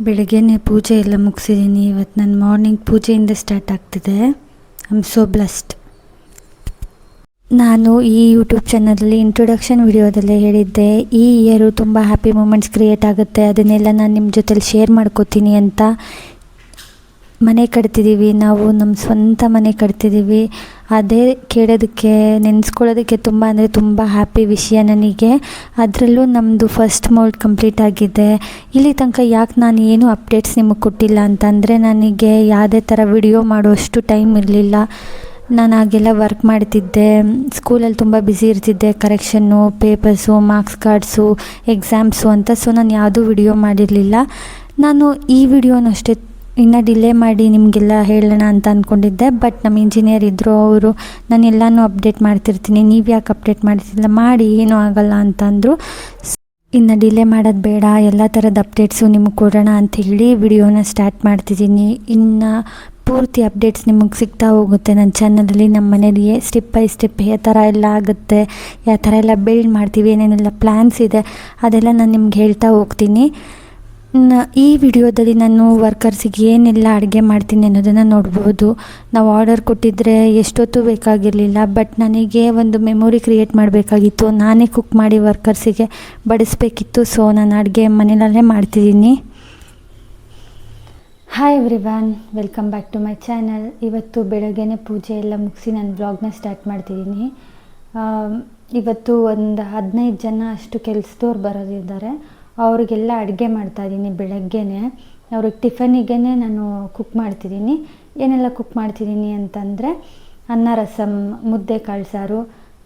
ಬೆಳಗ್ಗೆನೇ ಪೂಜೆ ಎಲ್ಲ ಮುಗಿಸಿದ್ದೀನಿ. ಇವತ್ತು ನನ್ನ ಮಾರ್ನಿಂಗ್ ಪೂಜೆಯಿಂದ ಸ್ಟಾರ್ಟ್ ಆಗ್ತಿದೆ. I am so blessed. ನಾನು ಈ ಯೂಟ್ಯೂಬ್ ಚಾನಲಲ್ಲಿ ಇಂಟ್ರೊಡಕ್ಷನ್ ವಿಡಿಯೋದಲ್ಲೇ ಹೇಳಿದ್ದೆ, ಈ ಇಯರು ತುಂಬ ಹ್ಯಾಪಿ ಮೂಮೆಂಟ್ಸ್ ಕ್ರಿಯೇಟ್ ಆಗುತ್ತೆ, ಅದನ್ನೆಲ್ಲ ನಾನು ನಿಮ್ಮ ಜೊತೆಲಿ ಶೇರ್ ಮಾಡ್ಕೋತೀನಿ ಅಂತ. ಮನೆ ಕಟ್ತಿದ್ದೀವಿ, ನಾವು ನಮ್ಮ ಸ್ವಂತ ಮನೆ ಕಟ್ತಿದ್ದೀವಿ. ಅದೇ ಕೇಳೋದಕ್ಕೆ ನೆನೆಸ್ಕೊಳ್ಳೋದಕ್ಕೆ ತುಂಬ ಅಂದರೆ ತುಂಬ ಹ್ಯಾಪಿ ವಿಷಯ ನನಗೆ. ಅದರಲ್ಲೂ ನಮ್ಮದು ಫಸ್ಟ್ ಮೋಲ್ಡ್ ಕಂಪ್ಲೀಟ್ ಆಗಿದೆ. ಇಲ್ಲಿ ತನಕ ಯಾಕೆ ನಾನು ಏನು ಅಪ್ಡೇಟ್ಸ್ ನಿಮಗೆ ಕೊಟ್ಟಿಲ್ಲ ಅಂತಂದರೆ, ನನಗೆ ಯಾವುದೇ ಥರ ವಿಡಿಯೋ ಮಾಡೋಷ್ಟು ಟೈಮ್ ಇರಲಿಲ್ಲ. ನಾನು ಆಗೆಲ್ಲ ವರ್ಕ್ ಮಾಡ್ತಿದ್ದೆ, ಸ್ಕೂಲಲ್ಲಿ ತುಂಬ ಬ್ಯುಸಿ ಇರ್ತಿದ್ದೆ, correction, papers, marks cards, exams ಅಂತ. ಸೊ ನಾನು ಯಾವುದೂ ವಿಡಿಯೋ ಮಾಡಿರಲಿಲ್ಲ. ನಾನು ಈ ವಿಡಿಯೋನೂ ಅಷ್ಟೇ ಇನ್ನು ಡಿಲೇ ಮಾಡಿ ನಿಮಗೆಲ್ಲ ಹೇಳೋಣ ಅಂತ ಅಂದ್ಕೊಂಡಿದ್ದೆ. ಬಟ್ ನಮ್ಮ ಇಂಜಿನಿಯರ್ ಇದ್ದರು, ಅವರು ನಾನು ಎಲ್ಲನೂ ಅಪ್ಡೇಟ್ ಮಾಡ್ತಿರ್ತೀನಿ, ನೀವು ಯಾಕೆ ಅಪ್ಡೇಟ್ ಮಾಡ್ತಿಲ್ಲ, ಮಾಡಿ ಏನೂ ಆಗೋಲ್ಲ ಅಂತಂದರು. ಇನ್ನು ಡಿಲೇ ಮಾಡೋದು ಬೇಡ, ಎಲ್ಲ ಥರದ ಅಪ್ಡೇಟ್ಸು ನಿಮಗೆ ಕೊಡೋಣ ಅಂಥೇಳಿ ವಿಡಿಯೋನ ಸ್ಟಾರ್ಟ್ ಮಾಡ್ತಿದ್ದೀನಿ. ಇನ್ನು ಪೂರ್ತಿ ಅಪ್ಡೇಟ್ಸ್ ನಿಮಗೆ ಸಿಗ್ತಾ ಹೋಗುತ್ತೆ ನನ್ನ ಚಾನಲಲ್ಲಿ. ನಮ್ಮ ಮನೇಲಿ ಸ್ಟೆಪ್ ಬೈ ಸ್ಟೆಪ್ ಯಾವ ಥರ ಎಲ್ಲ ಆಗುತ್ತೆ, ಯಾವ ಥರ ಎಲ್ಲ ಬಿಲ್ಡ್ ಮಾಡ್ತೀವಿ, ಏನೇನೆಲ್ಲ ಪ್ಲ್ಯಾನ್ಸ್ ಇದೆ ಅದೆಲ್ಲ ನಾನು ನಿಮ್ಗೆ ಹೇಳ್ತಾ ಹೋಗ್ತೀನಿ. ಈ ವಿಡಿಯೋದಲ್ಲಿ ನಾನು ವರ್ಕರ್ಸಿಗೆ ಏನೆಲ್ಲ ಅಡುಗೆ ಮಾಡ್ತೀನಿ ಅನ್ನೋದನ್ನು ನೋಡ್ಬೋದು. ನಾವು ಆರ್ಡರ್ ಕೊಟ್ಟಿದ್ದರೆ ಎಷ್ಟೊತ್ತು ಬೇಕಾಗಿರಲಿಲ್ಲ, ಬಟ್ ನನಗೆ ಒಂದು ಮೆಮೊರಿ ಕ್ರಿಯೇಟ್ ಮಾಡಬೇಕಾಗಿತ್ತು. ನಾನೇ ಕುಕ್ ಮಾಡಿ ವರ್ಕರ್ಸಿಗೆ ಬಡಿಸ್ಬೇಕಿತ್ತು. ಸೊ ನಾನು ಅಡುಗೆ ಮನೆಯಲ್ಲೇ ಮಾಡ್ತಿದ್ದೀನಿ. Hi everyone, welcome back to my channel. ಇವತ್ತು ಬೆಳಗ್ಗೆನೇ ಪೂಜೆ ಎಲ್ಲ ಮುಗಿಸಿ ನಾನು ಬ್ಲಾಗ್ನ ಸ್ಟಾರ್ಟ್ ಮಾಡ್ತಿದ್ದೀನಿ. ಇವತ್ತು ಒಂದು 15 ಜನ ಅಷ್ಟು ಕೆಲಸದವ್ರು ಬರೋದಿದ್ದಾರೆ. ಅವ್ರಿಗೆಲ್ಲ ಅಡುಗೆ ಮಾಡ್ತಾಯಿದ್ದೀನಿ ಬೆಳಗ್ಗೆನೇ. ಅವ್ರಿಗೆ ಟಿಫನಿಗೆ ನಾನು ಕುಕ್ ಮಾಡ್ತಿದ್ದೀನಿ. ಏನೆಲ್ಲ ಕುಕ್ ಮಾಡ್ತಿದ್ದೀನಿ ಅಂತಂದರೆ, ಅನ್ನ, ರಸಮ್, ಮುದ್ದೆ, ಕಾಳು ಸಾರು,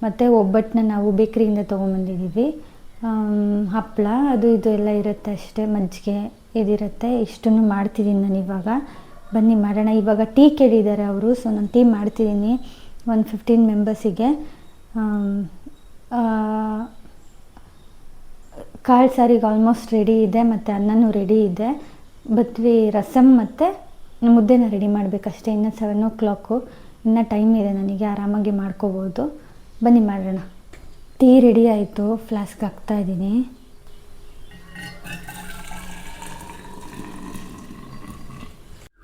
ಮತ್ತು ಒಬ್ಬಟ್ಟನ್ನ ನಾವು ಬೇಕ್ರಿಯಿಂದ ತೊಗೊಂಬಂದಿದ್ದೀವಿ. ಹಪ್ಪಳ ಅದು ಇದು ಎಲ್ಲ ಇರುತ್ತೆ ಅಷ್ಟೇ, ಮಜ್ಜಿಗೆ ಇದಿರುತ್ತೆ. ಇಷ್ಟನ್ನು ಮಾಡ್ತಿದ್ದೀನಿ ನಾನು ಇವಾಗ. ಬನ್ನಿ ಮಾಡೋಣ. ಇವಾಗ ಟೀ ಕೇಳಿದ್ದಾರೆ ಅವರು, ಸೊ ನಾನು ಟೀ ಮಾಡ್ತಿದ್ದೀನಿ ಒಂದು 15 ಮೆಂಬರ್ಸಿಗೆ. ಕಾಳು ಸಾರಿಗೆ ಆಲ್ಮೋಸ್ಟ್ ರೆಡಿ ಇದೆ, ಮತ್ತು ಅನ್ನನೂ ರೆಡಿ ಇದೆ. ಬತ್ವಿ ರಸಮ್ ಮತ್ತು ಮುದ್ದೆನ ರೆಡಿ ಮಾಡಬೇಕಷ್ಟೇ. ಇನ್ನು 7 o'clock, ಇನ್ನೂ ಟೈಮ್ ಇದೆ ನನಗೆ, ಆರಾಮಾಗಿ ಮಾಡ್ಕೋಬೋದು. ಬನ್ನಿ ಮಾಡೋಣ. ಟೀ ರೆಡಿ ಆಯಿತು, ಫ್ಲಾಸ್ಕ್ ಹಾಕ್ತಾಯಿದ್ದೀನಿ.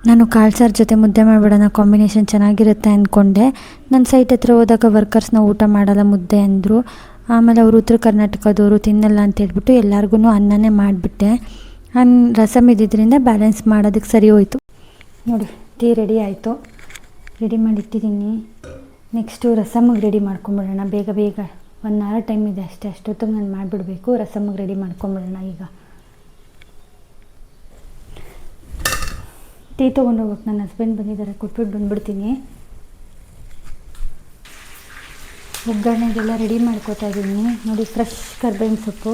ನಾನು ಕಾಳು ಸಾರು ಜೊತೆ ಮುದ್ದೆ ಮಾಡಿಬಿಡೋಣ, ಕಾಂಬಿನೇಷನ್ ಚೆನ್ನಾಗಿರುತ್ತೆ ಅಂದ್ಕೊಂಡೆ. ನನ್ನ ಸೈಟ್ ಹತ್ರ ಹೋದಾಗ ವರ್ಕರ್ಸ್ನ ಊಟ ಮಾಡಲ್ಲ ಮುದ್ದೆ ಅಂದರು. ಆಮೇಲೆ ಅವರು ಉತ್ತರ ಕರ್ನಾಟಕದವರು ತಿನ್ನಲ್ಲ ಅಂತೇಳ್ಬಿಟ್ಟು ಎಲ್ಲರಿಗೂ ಅನ್ನನೇ ಮಾಡಿಬಿಟ್ಟೆ. ರಸಮ್ ಇದ್ದಿದ್ದರಿಂದ ಬ್ಯಾಲೆನ್ಸ್ ಮಾಡೋದಕ್ಕೆ ಸರಿ ಹೋಯಿತು. ನೋಡಿ, ಟೀ ರೆಡಿ ಆಯಿತು, ರೆಡಿ ಮಾಡಿಟ್ಟಿದ್ದೀನಿ. ನೆಕ್ಸ್ಟು ರಸಮ್ಗೆ ರೆಡಿ ಮಾಡ್ಕೊಂಬಿಡೋಣ ಬೇಗ ಬೇಗ. 1 hour ಟೈಮ್ ಇದೆ ಅಷ್ಟೇ, ಅಷ್ಟೊತ್ತಿಗೆ ನಾನು ಮಾಡಿಬಿಡಬೇಕು. ರಸಮ್ಗೆ ರೆಡಿ ಮಾಡ್ಕೊಂಬಿಡೋಣ ಈಗ. ಟೀ ತೊಗೊಂಡೋಗ್ಬೇಕು, ನನ್ನ ಹಸ್ಬೆಂಡ್ ಬಂದಿದ್ದಾರೆ, ಕೊಟ್ಬಿಟ್ಟು ಬಂದುಬಿಡ್ತೀನಿ. ಒಗ್ಗರಣೆಗೆಲ್ಲ ರೆಡಿ ಮಾಡ್ಕೋತಾ ಇದ್ದೀನಿ. ನೋಡಿ, ಫ್ರೆಶ್ ಕರ್ಬೇವಿನ ಸೊಪ್ಪು.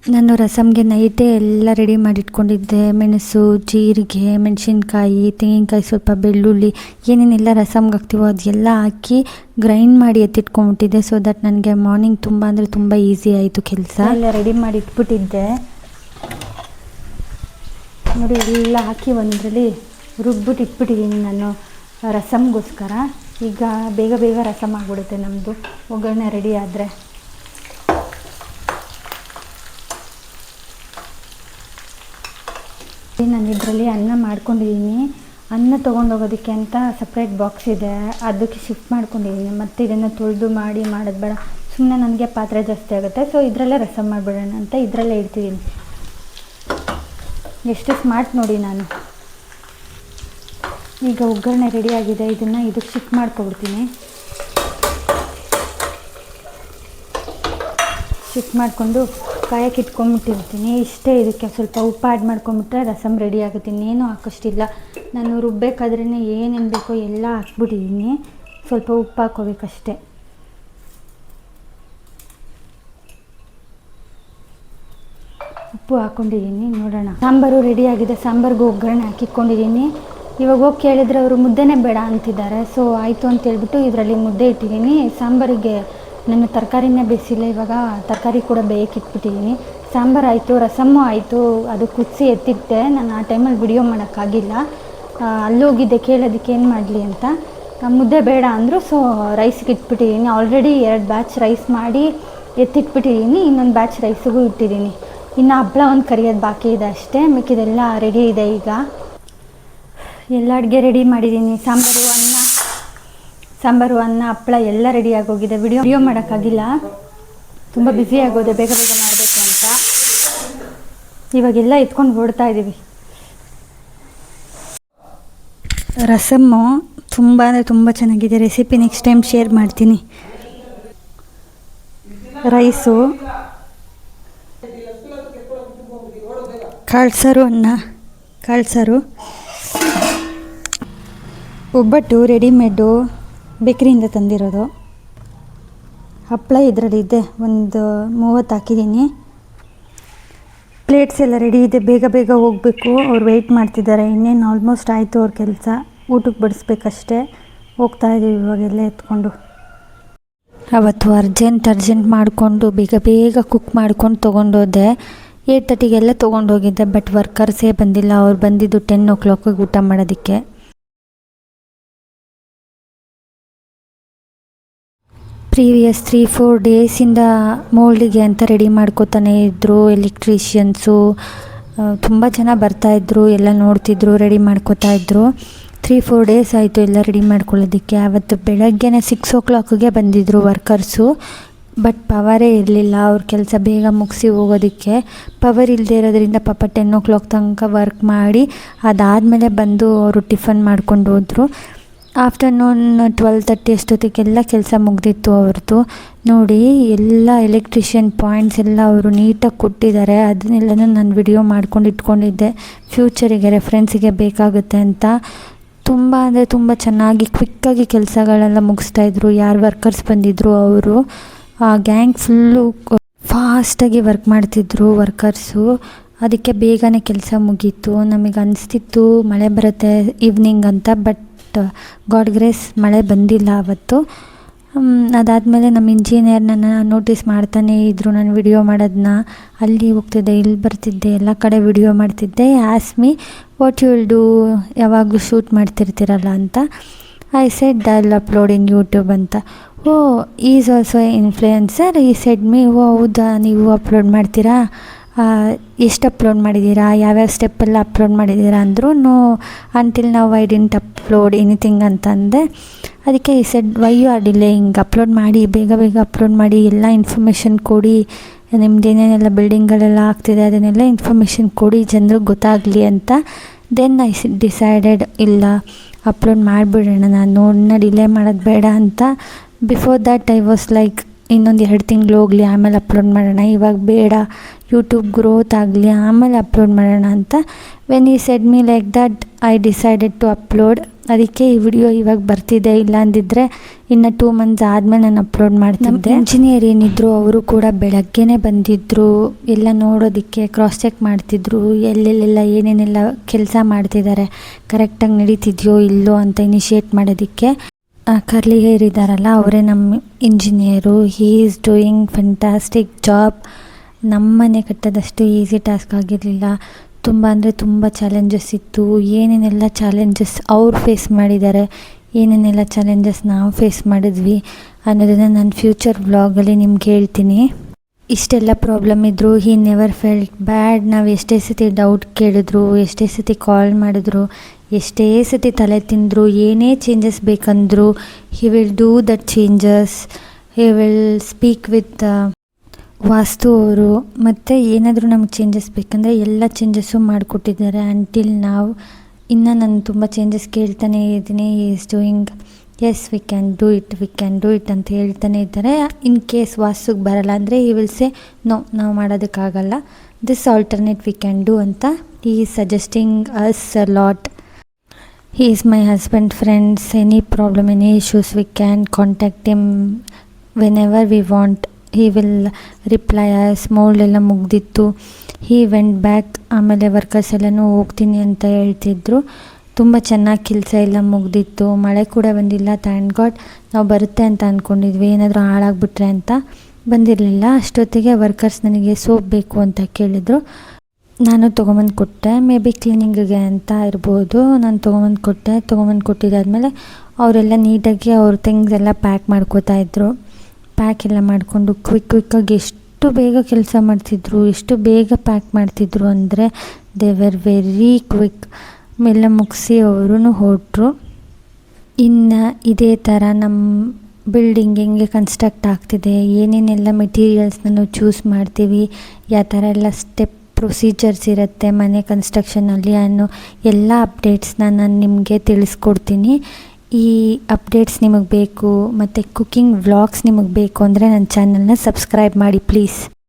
ನಾನು ರಸಮ್ಗೆ ನೈಟೇ ಎಲ್ಲ ರೆಡಿ ಮಾಡಿಟ್ಕೊಂಡಿದ್ದೆ. ಮೆಣಸು, ಜೀರಿಗೆ, ಮೆಣಸಿನ್ಕಾಯಿ, ತೆಂಗಿನಕಾಯಿ, ಸ್ವಲ್ಪ ಬೆಳ್ಳುಳ್ಳಿ, ಏನೇನೆಲ್ಲ ರಸಮ್ಗೆ ಹಾಕ್ತೀವೋ ಅದೆಲ್ಲ ಹಾಕಿ ಗ್ರೈಂಡ್ ಮಾಡಿ ಎತ್ತಿಟ್ಕೊಂಡ್ಬಿಟ್ಟಿದ್ದೆ. ಸೊ ದಟ್ ನನಗೆ ಮಾರ್ನಿಂಗ್ ತುಂಬ ಅಂದರೆ ತುಂಬ ಈಸಿ ಆಯಿತು ಕೆಲಸ. ಎಲ್ಲ ರೆಡಿ ಮಾಡಿ ಇಟ್ಬಿಟ್ಟಿದ್ದೆ. ನೋಡಿ, ಎಲ್ಲ ಹಾಕಿ ಒಂದರಲ್ಲಿ ರುಬ್ಬಿಟ್ಟು ಇಟ್ಬಿಟ್ಟಿದ್ದೀನಿ ನಾನು ರಸಮ್ಗೋಸ್ಕರ. ಈಗ ಬೇಗ ಬೇಗ ರಸಮ್ ಆಗಿಬಿಡುತ್ತೆ ನಮ್ಮದು, ಒಗ್ಗರಣೆ ರೆಡಿ ಆದರೆ. ನಾನು ಇದರಲ್ಲಿ ಅನ್ನ ಮಾಡ್ಕೊಂಡಿದ್ದೀನಿ. ಅನ್ನ ತೊಗೊಂಡೋಗೋದಕ್ಕೆ ಅಂತ ಸಪ್ರೇಟ್ ಬಾಕ್ಸ್ ಇದೆ, ಅದಕ್ಕೆ ಶಿಫ್ಟ್ ಮಾಡ್ಕೊಂಡಿದ್ದೀನಿ. ಮತ್ತು ಇದನ್ನು ತೊಳೆದು ಮಾಡೋದು ಬೇಡ, ಸುಮ್ಮನೆ ನನಗೆ ಪಾತ್ರೆ ಜಾಸ್ತಿ ಆಗುತ್ತೆ. ಸೊ ಇದರಲ್ಲೇ ರಸಮ್ ಮಾಡಿಬಿಡೋಣ ಅಂತ ಇದರಲ್ಲೇ ಇಡ್ತಿದ್ದೀನಿ. ಎಷ್ಟು ಸ್ಮಾರ್ಟ್ ನೋಡಿ ನಾನು. ಈಗ ಒಗ್ಗರಣೆ ರೆಡಿಯಾಗಿದೆ, ಇದನ್ನು ಇದಕ್ಕೆ ಶಿಫ್ಟ್ ಮಾಡ್ಕೊಬಿಡ್ತೀನಿ. ಶಿಫ್ಟ್ ಮಾಡಿಕೊಂಡು ಕಾಯಕ್ಕೆ ಇಟ್ಕೊಂಬಿಟ್ಟಿರ್ತೀನಿ. ಇಷ್ಟೇ, ಇದಕ್ಕೆ ಸ್ವಲ್ಪ ಉಪ್ಪು ಆ್ಯಡ್ ಮಾಡ್ಕೊಂಬಿಟ್ರೆ ರಸಮ್ ರೆಡಿ ಆಗುತ್ತೆ. ಇನ್ನೇನು ಹಾಕೋಷ್ಟಿಲ್ಲ. ನಾನು ರುಬ್ಬೇಕಾದ್ರೇ ಏನೇನು ಬೇಕೋ ಎಲ್ಲ ಹಾಕ್ಬಿಟ್ಟಿದ್ದೀನಿ. ಸ್ವಲ್ಪ ಉಪ್ಪು ಹಾಕೋಬೇಕಷ್ಟೆ. ಉಪ್ಪು ಹಾಕ್ಕೊಂಡಿದ್ದೀನಿ. ನೋಡೋಣ. ಸಾಂಬಾರು ರೆಡಿಯಾಗಿದೆ, ಸಾಂಬಾರಿಗೂ ಒಗ್ಗರಣೆ ಹಾಕಿಟ್ಕೊಂಡಿದ್ದೀನಿ. ಇವಾಗ ಹೋಗಿ ಕೇಳಿದ್ರೆ ಅವರು ಮುದ್ದೆನೇ ಬೇಡ ಅಂತಿದ್ದಾರೆ. ಸೊ ಆಯಿತು ಅಂತೇಳ್ಬಿಟ್ಟು ಇದರಲ್ಲಿ ಮುದ್ದೆ ಇಟ್ಟಿದ್ದೀನಿ. ಸಾಂಬಾರಿಗೆ ನಾನು ತರಕಾರಿನೇ ಬೇಯಿಸಿಲ್ಲ, ಇವಾಗ ತರಕಾರಿ ಕೂಡ ಬೇಯಕ್ಕಿಟ್ಬಿಟ್ಟಿದ್ದೀನಿ. ಸಾಂಬಾರು ಆಯಿತು, ರಸಮ್ಮು ಆಯಿತು, ಅದು ಕುದಿಸಿ ಎತ್ತಿಟ್ಟೆ. ನಾನು ಆ ಟೈಮಲ್ಲಿ ವಿಡಿಯೋ ಮಾಡೋಕ್ಕಾಗಿಲ್ಲ, ಅಲ್ಲೋಗಿದ್ದೆ ಕೇಳೋದಕ್ಕೆ ಏನು ಮಾಡಲಿ ಅಂತ. ಮುದ್ದೆ ಬೇಡ ಅಂದರು. ಸೊ ರೈಸ್ಗೆ ಇಟ್ಬಿಟ್ಟಿದ್ದೀನಿ. ಆಲ್ರೆಡಿ 2 ಬ್ಯಾಚ್ ರೈಸ್ ಮಾಡಿ ಎತ್ತಿಟ್ಬಿಟ್ಟಿದ್ದೀನಿ, ಇನ್ನೊಂದು ಬ್ಯಾಚ್ ರೈಸಿಗೂ ಇಟ್ಟಿದ್ದೀನಿ. ಇನ್ನು ಹಪ್ಪಳ ಒಂದು ಕರಿಯೋದು ಬಾಕಿ ಇದೆ ಅಷ್ಟೇ, ಮಿಕ್ಕಿದೆಲ್ಲ ರೆಡಿ ಇದೆ. ಈಗ ಎಲ್ಲ ಅಡುಗೆ ರೆಡಿ ಮಾಡಿದ್ದೀನಿ. ಸಾಂಬಾರು, ಅನ್ನ, ಹಪ್ಪಳ ಎಲ್ಲ ರೆಡಿ ಆಗೋಗಿದೆ. ವಿಡಿಯೋ ಮಾಡೋಕ್ಕಾಗಿಲ್ಲ, ತುಂಬ ಬ್ಯುಸಿ ಆಗೋದೆ, ಬೇಗ ಮಾಡಬೇಕು ಅಂತ. ಇವಾಗೆಲ್ಲ ಎತ್ಕೊಂಡು ಓಡ್ತಾ ಇದ್ದೀವಿ. ರಸಮ್ಮು ತುಂಬ ಅಂದರೆ ತುಂಬ ಚೆನ್ನಾಗಿದೆ. ರೆಸಿಪಿ ನೆಕ್ಸ್ಟ್ ಟೈಮ್ ಶೇರ್ ಮಾಡ್ತೀನಿ. ರೈಸು, ಕಾಳ್ಸಾರು, ಅನ್ನ, ಕಾಳ್ಸಾರು, ಒಬ್ಬಟ್ಟು ರೆಡಿಮೇಡು ಬೇಕ್ರಿಯಿಂದ ತಂದಿರೋದು. ಹಪ್ಪಳ ಇದರಲ್ಲಿದೆ, ಒಂದು 30 ಹಾಕಿದ್ದೀನಿ. ಪ್ಲೇಟ್ಸ್ ಎಲ್ಲ ರೆಡಿ ಇದೆ, ಬೇಗ ಬೇಗ ಹೋಗಬೇಕು. ಅವ್ರು ವೆಯ್ಟ್ ಮಾಡ್ತಿದ್ದಾರೆ. ಇನ್ನೇನು ಆಲ್ಮೋಸ್ಟ್ ಆಯಿತು ಅವ್ರ ಕೆಲಸ. ಊಟಕ್ಕೆ ಬಡಿಸ್ಬೇಕಷ್ಟೇ. ಹೋಗ್ತಾ ಇದ್ದೀವಿ ಇವಾಗೆಲ್ಲ ಎತ್ಕೊಂಡು. ಅವತ್ತು ಅರ್ಜೆಂಟ್ ಮಾಡಿಕೊಂಡು ಬೇಗ ಕುಕ್ ಮಾಡ್ಕೊಂಡು ತೊಗೊಂಡೋದೆ. 8:30ಗೆಲ್ಲ ತೊಗೊಂಡೋಗಿದ್ದೆ. ಬಟ್ ವರ್ಕರ್ಸೇ ಬಂದಿಲ್ಲ. ಅವ್ರು ಬಂದಿದ್ದು 10 o'clock ಊಟ ಮಾಡೋದಕ್ಕೆ. ಪ್ರೀವಿಯಸ್ 3-4 ಡೇಸಿಂದ ಮೋಲ್ಡಿಗೆ ಅಂತ ರೆಡಿ ಮಾಡ್ಕೋತಾನೆ ಇದ್ದರು. ಎಲೆಕ್ಟ್ರಿಷಿಯನ್ಸು ತುಂಬ ಜನ ಬರ್ತಾಯಿದ್ರು, ಎಲ್ಲ ನೋಡ್ತಿದ್ರು, ರೆಡಿ ಮಾಡ್ಕೋತಾ ಇದ್ದರು. 3-4 ಡೇಸ್ ಆಯಿತು ಎಲ್ಲ ರೆಡಿ ಮಾಡ್ಕೊಳ್ಳೋದಕ್ಕೆ. ಆವತ್ತು ಬೆಳಗ್ಗೆನೇ 6 o'clockಗೆ ಬಂದಿದ್ದರು ವರ್ಕರ್ಸು. ಬಟ್ ಪವರೇ ಇರಲಿಲ್ಲ. ಅವ್ರ ಕೆಲಸ ಬೇಗ ಮುಗಿಸಿ ಹೋಗೋದಕ್ಕೆ. ಪವರ್ ಇಲ್ಲದೆ ಇರೋದ್ರಿಂದ ಪಾಪ 10 o'clock ತನಕ ವರ್ಕ್ ಮಾಡಿ ಅದಾದಮೇಲೆ ಬಂದು ಅವರು ಟಿಫನ್ ಮಾಡ್ಕೊಂಡು ಹೋದರು. ಆಫ್ಟರ್ನೂನ್ 12:30 ಅಷ್ಟೊತ್ತಿಗೆಲ್ಲ ಕೆಲಸ ಮುಗ್ದಿತ್ತು ಅವ್ರದ್ದು. ನೋಡಿ, ಎಲ್ಲ ಎಲೆಕ್ಟ್ರಿಷಿಯನ್ ಪಾಯಿಂಟ್ಸ್ ಎಲ್ಲ ಅವರು ನೀಟಾಗಿ ಕೊಟ್ಟಿದ್ದಾರೆ. ಅದನ್ನೆಲ್ಲನೂ ನಾನು ವಿಡಿಯೋ ಮಾಡ್ಕೊಂಡು ಇಟ್ಕೊಂಡಿದ್ದೆ, ಫ್ಯೂಚರಿಗೆ ರೆಫರೆನ್ಸಿಗೆ ಬೇಕಾಗುತ್ತೆ ಅಂತ. ತುಂಬ ಅಂದರೆ ತುಂಬ ಚೆನ್ನಾಗಿ ಕ್ವಿಕ್ಕಾಗಿ ಕೆಲಸಗಳೆಲ್ಲ ಮುಗಿಸ್ತಾಯಿದ್ರು. ಯಾರು ವರ್ಕರ್ಸ್ ಬಂದಿದ್ದರು ಅವರು ಆ ಗ್ಯಾಂಗ್ ಫುಲ್ಲು ಫಾಸ್ಟಾಗಿ ವರ್ಕ್ ಮಾಡ್ತಿದ್ರು ವರ್ಕರ್ಸು. ಅದಕ್ಕೆ ಬೇಗನೆ ಕೆಲಸ ಮುಗೀತು. ನಮಗೆ ಅನಿಸ್ತಿತ್ತು ಮಳೆ ಬರುತ್ತೆ ಈವ್ನಿಂಗ್ ಅಂತ. ಬಟ್ ಗಾಡ್ ಗ್ರೇಸ್ ಮಳೆ ಬಂದಿಲ್ಲ ಅವತ್ತು. ಅದಾದಮೇಲೆ ನಮ್ಮ ಇಂಜಿನಿಯರ್ನ ನೋಟಿಸ್ ಮಾಡ್ತಾನೇ ಇದ್ದರು. ನಾನು ವಿಡಿಯೋ ಮಾಡೋದನ್ನ ಅಲ್ಲಿ ಹೋಗ್ತಿದ್ದೆ, ಇಲ್ಲಿ ಬರ್ತಿದ್ದೆ, ಎಲ್ಲ ಕಡೆ ವಿಡಿಯೋ ಮಾಡ್ತಿದ್ದೆ. ಆಸ್ಮಿ ವಾಟ್ ಯು ವಿಲ್ ಡೂ, ಯಾವಾಗಲೂ ಶೂಟ್ ಮಾಡ್ತಿರ್ತೀರಲ್ಲ ಅಂತ. I said I will upload in YouTube ಅಂತ. ಓ ಈಸ್ ಆಲ್ಸೋ ಇನ್ಫ್ಲುಯೆನ್ಸರ್. ಈ ಸೆಡ್ ಮೀ, ಓ ಹೌದಾ ನೀವು ಅಪ್ಲೋಡ್ ಮಾಡ್ತೀರಾ, ಎಷ್ಟು ಅಪ್ಲೋಡ್ ಮಾಡಿದ್ದೀರಾ, ಯಾವ್ಯಾವ ಸ್ಟೆಪ್ಪೆಲ್ಲ ಅಪ್ಲೋಡ್ ಮಾಡಿದ್ದೀರಾ ಅಂದರು. ನೋ ಅಂಟಿಲ್ ನಾವು ಐ ಡಿಂಟ್ ಅಪ್ಲೋಡ್ ಎನಿಥಿಂಗ್ ಅಂತಂದೆ. ಅದಕ್ಕೆ he said why you are delaying, upload ಮಾಡಿ, ಬೇಗ ಅಪ್ಲೋಡ್ ಮಾಡಿ, ಎಲ್ಲ ಇನ್ಫಾರ್ಮೇಷನ್ ಕೊಡಿ, ನಿಮ್ದು ಏನೇನೆಲ್ಲ ಬಿಲ್ಡಿಂಗಳೆಲ್ಲ ಆಗ್ತಿದೆ ಅದನ್ನೆಲ್ಲ ಇನ್ಫಾರ್ಮೇಷನ್ ಕೊಡಿ, ಜನರಿಗೆ ಗೊತ್ತಾಗಲಿ ಅಂತ. ದೆನ್ ಐ ಡಿಸೈಡೆಡ್ ಇಲ್ಲ ಅಪ್ಲೋಡ್ ಮಾಡಿಬಿಡೋಣ, ನಾನು ಡಿಲೇ ಮಾಡೋದು ಬೇಡ ಅಂತ. Before that I was like ಇನ್ನೊಂದು 2 ತಿಂಗಳು ಹೋಗಲಿ ಆಮೇಲೆ ಅಪ್ಲೋಡ್ ಮಾಡೋಣ, ಇವಾಗ ಬೇಡ, ಯೂಟ್ಯೂಬ್ ಗ್ರೋತ್ ಆಗಲಿ ಆಮೇಲೆ ಅಪ್ಲೋಡ್ ಮಾಡೋಣ ಅಂತ. When he said me like that I decided to upload. ಅದಕ್ಕೆ ಈ ವಿಡಿಯೋ ಇವಾಗ ಬರ್ತಿದೆ. ಇಲ್ಲ ಅಂದಿದ್ದರೆ ಇನ್ನು 2 months ಆದಮೇಲೆ ನಾನು ಅಪ್ಲೋಡ್ ಮಾಡ್ತಿದ್ದೆ. ಇಂಜಿನಿಯರ್ ಏನಿದ್ರು ಅವರು ಕೂಡ ಬೆಳಗ್ಗೆನೇ ಬಂದಿದ್ದರು. ಎಲ್ಲ ನೋಡೋದಕ್ಕೆ ಕ್ರಾಸ್ ಚೆಕ್ ಮಾಡ್ತಿದ್ರು, ಎಲ್ಲೆಲ್ಲೆಲ್ಲ ಏನೇನೆಲ್ಲ ಕೆಲಸ ಮಾಡ್ತಿದ್ದಾರೆ, ಕರೆಕ್ಟಾಗಿ ನಡೀತಿದೆಯೋ ಇಲ್ಲೋ ಅಂತ ಇನಿಷಿಯೇಟ್ ಮಾಡೋದಕ್ಕೆ. ಕರ್ಲಿ ಹೇರ್ ಇದ್ದಾರಲ್ಲ ಅವರೇ ನಮ್ಮ engineer. He is doing fantastic job. ನಮ್ಮ ಮನೆ ಕಟ್ಟೋದಷ್ಟು ಈಸಿ ಟಾಸ್ಕ್ ಆಗಿರಲಿಲ್ಲ. ತುಂಬ ಅಂದರೆ ತುಂಬ ಚಾಲೆಂಜಸ್ ಇತ್ತು. ಏನೇನೆಲ್ಲ ಚಾಲೆಂಜಸ್ ಅವ್ರು ಫೇಸ್ ಮಾಡಿದ್ದಾರೆ, ಏನೇನೆಲ್ಲ ಚಾಲೆಂಜಸ್ ನಾವು ಫೇಸ್ ಮಾಡಿದ್ವಿ ಅನ್ನೋದನ್ನು ನಾನು ಫ್ಯೂಚರ್ ವ್ಲಾಗಲ್ಲಿ ನಿಮ್ಗೆ ಹೇಳ್ತೀನಿ. ಇಷ್ಟೆಲ್ಲ ಪ್ರಾಬ್ಲಮ್ ಇದ್ದರೂ ಹಿ ನೆವರ್ ಫೆಲ್ಟ್ ಬ್ಯಾಡ್. ನಾವು ಎಷ್ಟೇ ಸತಿ ಡೌಟ್ ಕೇಳಿದ್ರು, ಎಷ್ಟೇ ಸತಿ ಕಾಲ್ ಮಾಡಿದ್ರು, ಎಷ್ಟೇ ಸತಿ ತಲೆ ತಿಂದರು, ಏನೇ ಚೇಂಜಸ್ ಬೇಕಂದ್ರು he will do that changes. He will speak with vastu ಅವರು. ಮತ್ತು ಏನಾದರೂ ನಮ್ಗೆ ಚೇಂಜಸ್ ಬೇಕಂದರೆ ಎಲ್ಲ ಚೇಂಜಸ್ಸು ಮಾಡಿಕೊಟ್ಟಿದ್ದಾರೆ ಅಂಟಿಲ್ ನಾವು. ಇನ್ನು ನಾನು ತುಂಬ ಚೇಂಜಸ್ ಕೇಳ್ತಾನೆ ಇದ್ದೀನಿ. Is doing as we can do it ಅಂತ ಹೇಳ್ತಾನೆ ಇದ್ದಾರೆ. ಇನ್ ಕೇಸ್ ವಾಸ್ತುಗೆ ಬರಲ್ಲ ಅಂದರೆ ಈ ವಿಲ್ ಸೇ ನೋ, ನಾವು ಮಾಡೋದಕ್ಕಾಗಲ್ಲ, this alternate we can do ಅಂತ ಈ is suggesting us a lot. He is my husband, friends. Any problem, any issues, we can contact him whenever we want. He will reply us. Mould ಎಲ್ಲ ಮುಗ್ದಿತ್ತು. he went back. ಆಮೇಲೆ workers ಎಲ್ಲನೂ ಹೋಗ್ತೀನಿ ಅಂತ ಹೇಳ್ತಿದ್ರು. ತುಂಬ ಚೆನ್ನಾಗಿ ಕೆಲಸ ಎಲ್ಲ ಮುಗ್ದಿತ್ತು. ಮಳೆ ಕೂಡ ಬಂದಿಲ್ಲ, ಥ್ಯಾಂಕ್ ಗಾಡ್. ನಾವು ಬರುತ್ತೆ ಅಂತ ಅಂದ್ಕೊಂಡಿದ್ವಿ, ಏನಾದರೂ ಹಾಳಾಗ್ಬಿಟ್ರೆ ಅಂತ. ಬಂದಿರಲಿಲ್ಲ. ಅಷ್ಟೊತ್ತಿಗೆ ವರ್ಕರ್ಸ್ ನನಗೆ ಸೋಪ್ ಬೇಕು ಅಂತ ಕೇಳಿದರು. ನಾನು ತೊಗೊಂಬಂದು ಕೊಟ್ಟೆ. ಮೇ ಬಿ ಕ್ಲೀನಿಂಗಿಗೆ ಅಂತ ಇರ್ಬೋದು. ನಾನು ತೊಗೊಂಬಂದು ಕೊಟ್ಟಿದ್ದಾದಮೇಲೆ ಅವರೆಲ್ಲ ನೀಟಾಗಿ ಅವ್ರ ಥಿಂಗ್ಸ್ ಎಲ್ಲ ಪ್ಯಾಕ್ ಮಾಡ್ಕೋತಾಯಿದ್ರು. ಪ್ಯಾಕ್ ಎಲ್ಲ ಮಾಡಿಕೊಂಡು ಕ್ವಿಕ್ಕಾಗಿ ಎಷ್ಟು ಎಷ್ಟು ಬೇಗ ಕೆಲಸ ಮಾಡ್ತಿದ್ರು, ಎಷ್ಟು ಬೇಗ ಪ್ಯಾಕ್ ಮಾಡ್ತಿದ್ರು ಅಂದರೆ ದೇ ವರ್ ವೆರಿ ಕ್ವಿಕ್. ಎಲ್ಲ ಮುಗಿಸಿ ಅವರೂ ಹೊರಟ್ರು. ಇನ್ನು ಇದೇ ಥರ ನಮ್ಮ ಬಿಲ್ಡಿಂಗ್ ಹೆಂಗೆ ಕನ್ಸ್ಟ್ರಕ್ಟ್ ಆಗ್ತಿದೆ, ಏನೇನೆಲ್ಲ ಮೆಟೀರಿಯಲ್ಸ್ನ ನಾವು ಚೂಸ್ ಮಾಡ್ತೀವಿ, ಯಾವ ಥರ ಎಲ್ಲ ಸ್ಟೆಪ್ ಪ್ರೊಸೀಜರ್ಸ್ ಇರುತ್ತೆ ಮನೆ ಕನ್ಸ್ಟ್ರಕ್ಷನಲ್ಲಿ ಅನ್ನೋ ಎಲ್ಲ ಅಪ್ಡೇಟ್ಸ್ನ ನಾನು ನಿಮಗೆ ತಿಳಿಸ್ಕೊಡ್ತೀನಿ. ಈ ಅಪ್ಡೇಟ್ಸ್ ನಿಮಗೆ ಬೇಕು ಮತ್ತು ಕುಕ್ಕಿಂಗ್ ವ್ಲಾಗ್ಸ್ ನಿಮಗೆ ಬೇಕು ಅಂದರೆ ನನ್ನ ಚಾನಲ್ನ ಸಬ್ಸ್ಕ್ರೈಬ್ ಮಾಡಿ ಪ್ಲೀಸ್.